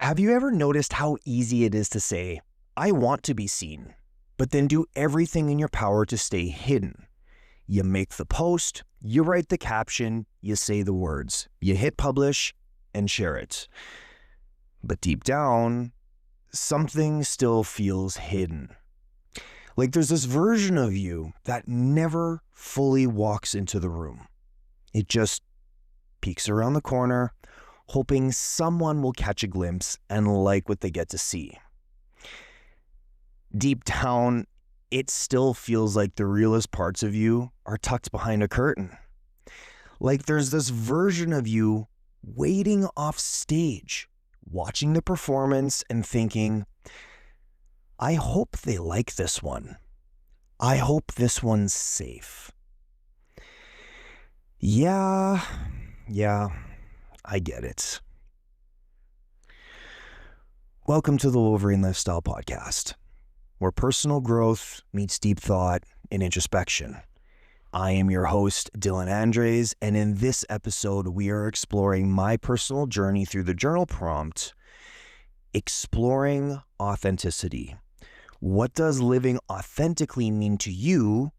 Have you ever noticed how easy it is to say, I want to be seen, but then do everything in your power to stay hidden? You make the post, you write the caption, you say the words, you hit publish and share it. But deep down, something still feels hidden. Like there's this version of you that never fully walks into the room. It just peeks around the corner, hoping someone will catch a glimpse and like what they get to see. Deep down, it still feels like the realest parts of you are tucked behind a curtain. Like there's this version of you waiting off stage, watching the performance and thinking, I hope they like this one. I hope this one's safe. Yeah, I get it. Welcome to the Wolverine Lifestyle Podcast, where personal growth meets deep thought and introspection. I am your host, Dylan Andres, and in this episode, we are exploring my personal journey through the journal prompt, Exploring Authenticity. What does living authentically mean to you,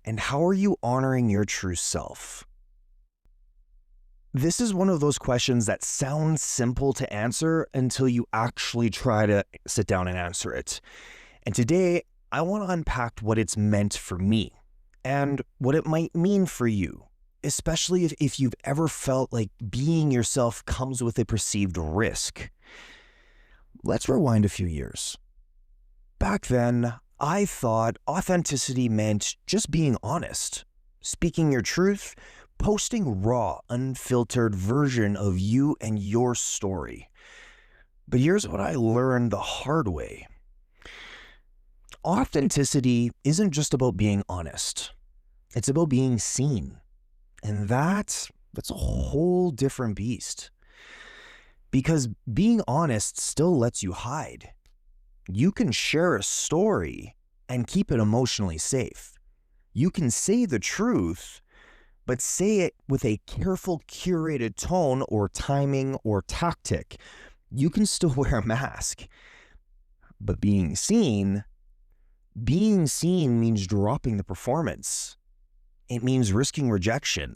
and how are you honoring your true self? This is one of those questions that sounds simple to answer until you actually try to sit down and answer it. And today, I want to unpack what it's meant for me and what it might mean for you, especially if you've ever felt like being yourself comes with a perceived risk. Let's rewind a few years. Back then, I thought authenticity meant just being honest, speaking your truth, posting raw, unfiltered version of you and your story. But here's what I learned the hard way. Authenticity isn't just about being honest. It's about being seen. And that's a whole different beast. Because being honest still lets you hide. You can share a story and keep it emotionally safe. You can say the truth, but say it with a careful, curated tone or timing or tactic. You can still wear a mask. But being seen means dropping the performance. It means risking rejection.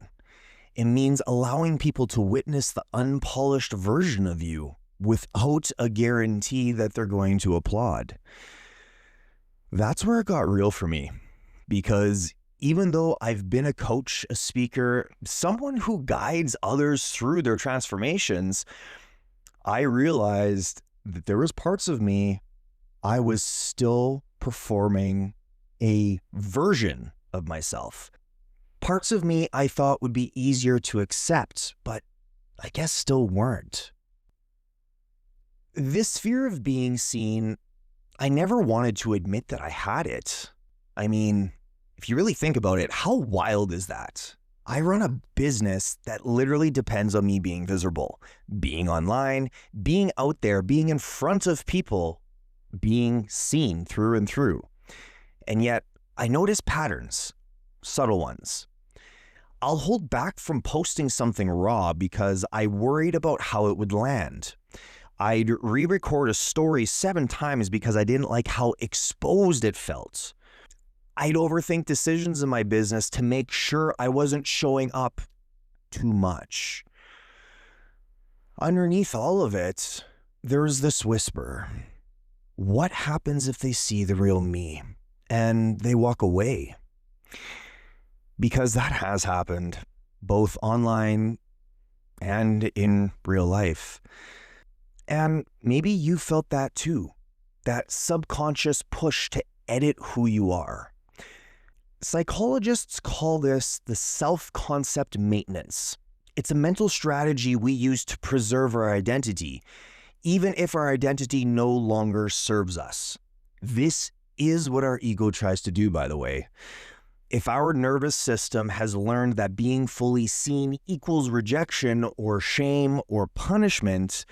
It means allowing people to witness the unpolished version of you without a guarantee that they're going to applaud. That's where it got real for me, because even though I've been a coach, a speaker, someone who guides others through their transformations, I realized that there was parts of me I was still performing a version of myself. Parts of me I thought would be easier to accept, but I guess still weren't. This fear of being seen, I never wanted to admit that I had it. I mean, if you really think about it, how wild is that? I run a business that literally depends on me being visible, being online, being out there, being in front of people, being seen through and through. And yet, I notice patterns, subtle ones. I'll hold back from posting something raw because I worried about how it would land. I'd re-record a story 7 times because I didn't like how exposed it felt. I'd overthink decisions in my business to make sure I wasn't showing up too much. Underneath all of it, there's this whisper. What happens if they see the real me and they walk away? Because that has happened, both online and in real life. And maybe you felt that too, that subconscious push to edit who you are. Psychologists call this the self-concept maintenance. It's a mental strategy we use to preserve our identity, even if our identity no longer serves us. This is what our ego tries to do, by the way. If our nervous system has learned that being fully seen equals rejection or shame or punishment,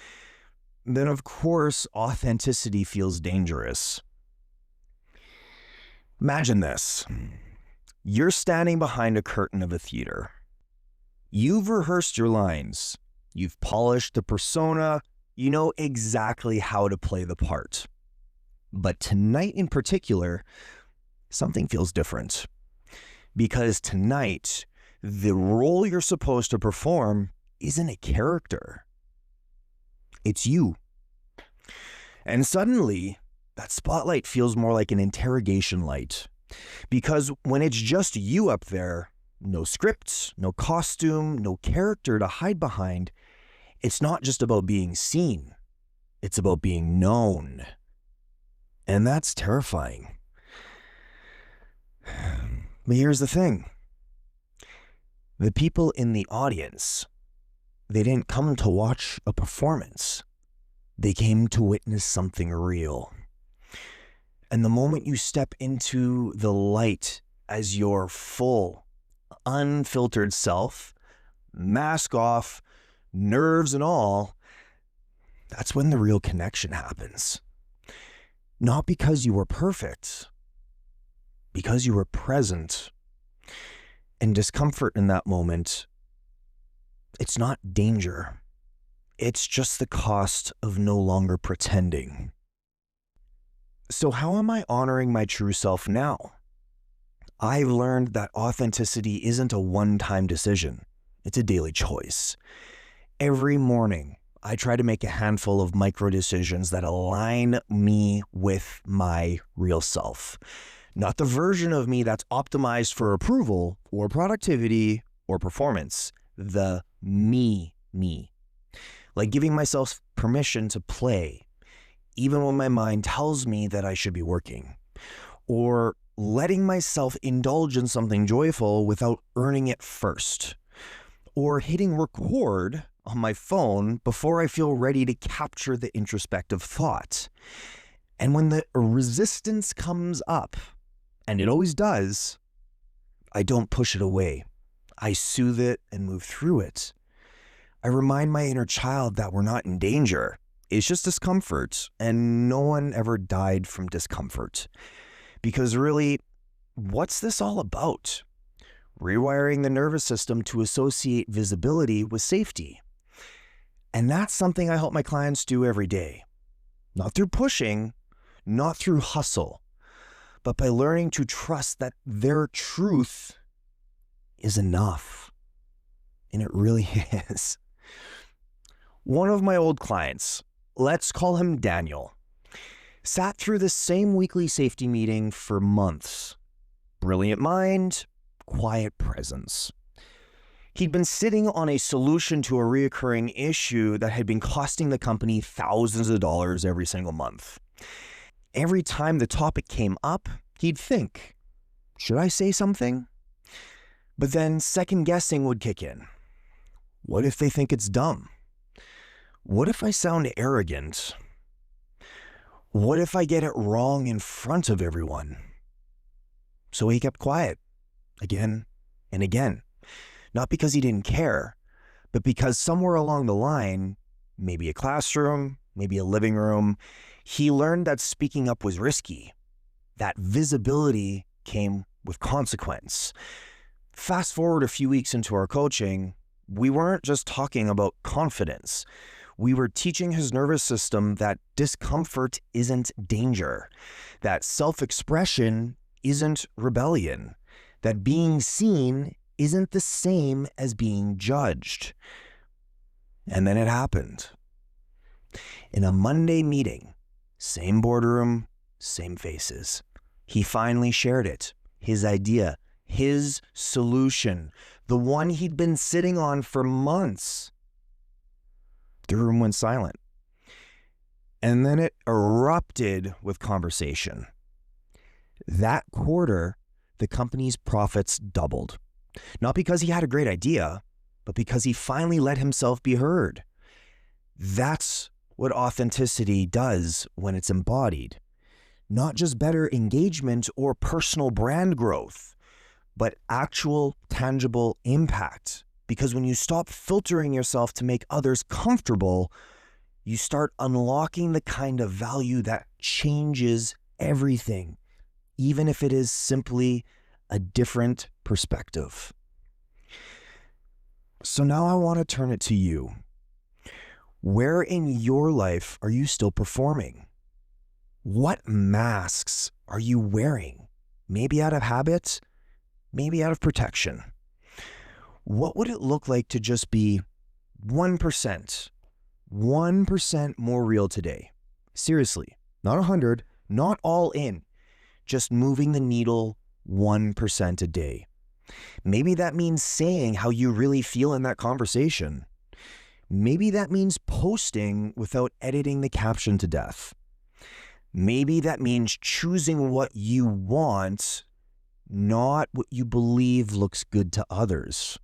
then of course authenticity feels dangerous. Imagine this. You're standing behind a curtain of a theater. You've rehearsed your lines. You've polished the persona, You know exactly how to play the part. But tonight in particular, something feels different. Because tonight, the role you're supposed to perform isn't a character. It's you. And suddenly, that spotlight feels more like an interrogation light. Because when it's just you up there, no script, no costume, no character to hide behind, it's not just about being seen. It's about being known. And that's terrifying. But here's the thing. The people in the audience, they didn't come to watch a performance. They came to witness something real. And the moment you step into the light as your full, unfiltered self, mask off, nerves and all, that's when the real connection happens. Not because you were perfect, because you were present. And discomfort in that moment, it's not danger. It's just the cost of no longer pretending. So how am I honoring my true self now? I've learned that authenticity isn't a one-time decision. It's a daily choice. Every morning, I try to make a handful of micro decisions that align me with my real self. Not the version of me that's optimized for approval or productivity or performance. The me. Like giving myself permission to play, even when my mind tells me that I should be working. Or letting myself indulge in something joyful without earning it first. Or hitting record on my phone before I feel ready to capture the introspective thought. And when the resistance comes up, and it always does, I don't push it away. I soothe it and move through it. I remind my inner child that we're not in danger. It's just discomfort, and no one ever died from discomfort. Because really, what's this all about? Rewiring the nervous system to associate visibility with safety. And that's something I help my clients do every day. Not through pushing, not through hustle, but by learning to trust that their truth is enough. And it really is. One of my old clients, let's call him Daniel, sat through the same weekly safety meeting for months. Brilliant mind, quiet presence. He'd been sitting on a solution to a reoccurring issue that had been costing the company thousands of dollars every single month. Every time the topic came up, he'd think, should I say something? But then second guessing would kick in. What if they think it's dumb? What if I sound arrogant? What if I get it wrong in front of everyone? So he kept quiet again and again. Not because he didn't care, but because somewhere along the line, maybe a classroom, maybe a living room, he learned that speaking up was risky, that visibility came with consequence. Fast forward a few weeks into our coaching, we weren't just talking about confidence. We were teaching his nervous system that discomfort isn't danger, that self-expression isn't rebellion, that being seen isn't the same as being judged. And then it happened. In a Monday meeting, same boardroom, same faces. He finally shared it, his idea, his solution, the one he'd been sitting on for months. The room went silent. And then it erupted with conversation. That quarter, the company's profits doubled. Not because he had a great idea, but because he finally let himself be heard. That's what authenticity does when it's embodied. Not just better engagement or personal brand growth, but actual tangible impact. Because when you stop filtering yourself to make others comfortable, you start unlocking the kind of value that changes everything, even if it is simply a different perspective. So now I want to turn it to you. Where in your life are you still performing? What masks are you wearing? Maybe out of habit, maybe out of protection. What would it look like to just be 1%, 1% more real today? Seriously, not 100, not all in, just moving the needle 1% a day. Maybe that means saying how you really feel in that conversation. Maybe that means posting without editing the caption to death. Maybe that means choosing what you want, not what you believe looks good to others.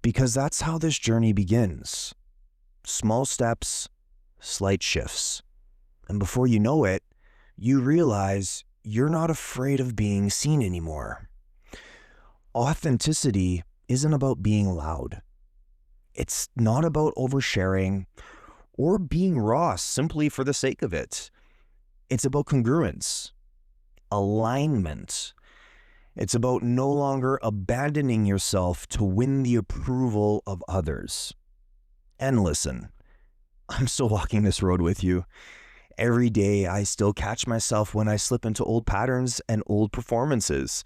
Because that's how this journey begins. Small steps, slight shifts. And before you know it, you realize you're not afraid of being seen anymore. Authenticity isn't about being loud. It's not about oversharing or being raw simply for the sake of it. It's about congruence, alignment. It's about no longer abandoning yourself to win the approval of others. And listen, I'm still walking this road with you. Every day I still catch myself when I slip into old patterns and old performances.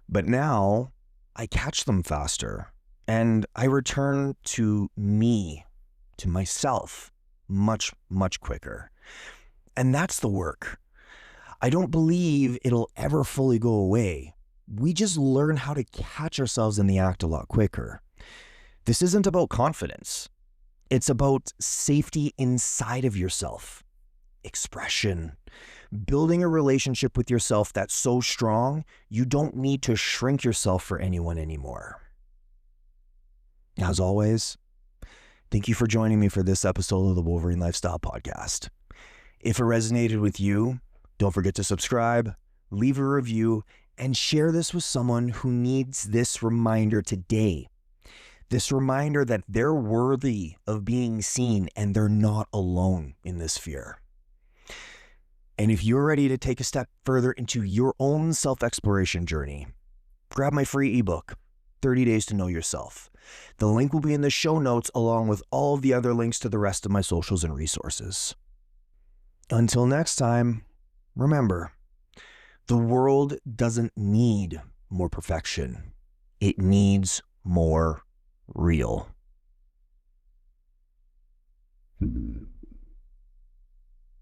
But now I catch them faster and I return to me, to myself, much, much quicker. And that's the work. I don't believe it'll ever fully go away. We just learn how to catch ourselves in the act a lot quicker. This isn't about confidence. It's about safety inside of yourself, expression, building a relationship with yourself that's so strong, you don't need to shrink yourself for anyone anymore. As always, thank you for joining me for this episode of the Wolverine Lifestyle Podcast. If it resonated with you, don't forget to subscribe, leave a review, and share this with someone who needs this reminder today. This reminder that they're worthy of being seen and they're not alone in this fear. And if you're ready to take a step further into your own self-exploration journey, grab my free ebook, 30 Days to Know Yourself. The link will be in the show notes along with all of the other links to the rest of my socials and resources. Until next time, remember, the world doesn't need more perfection. It needs more real.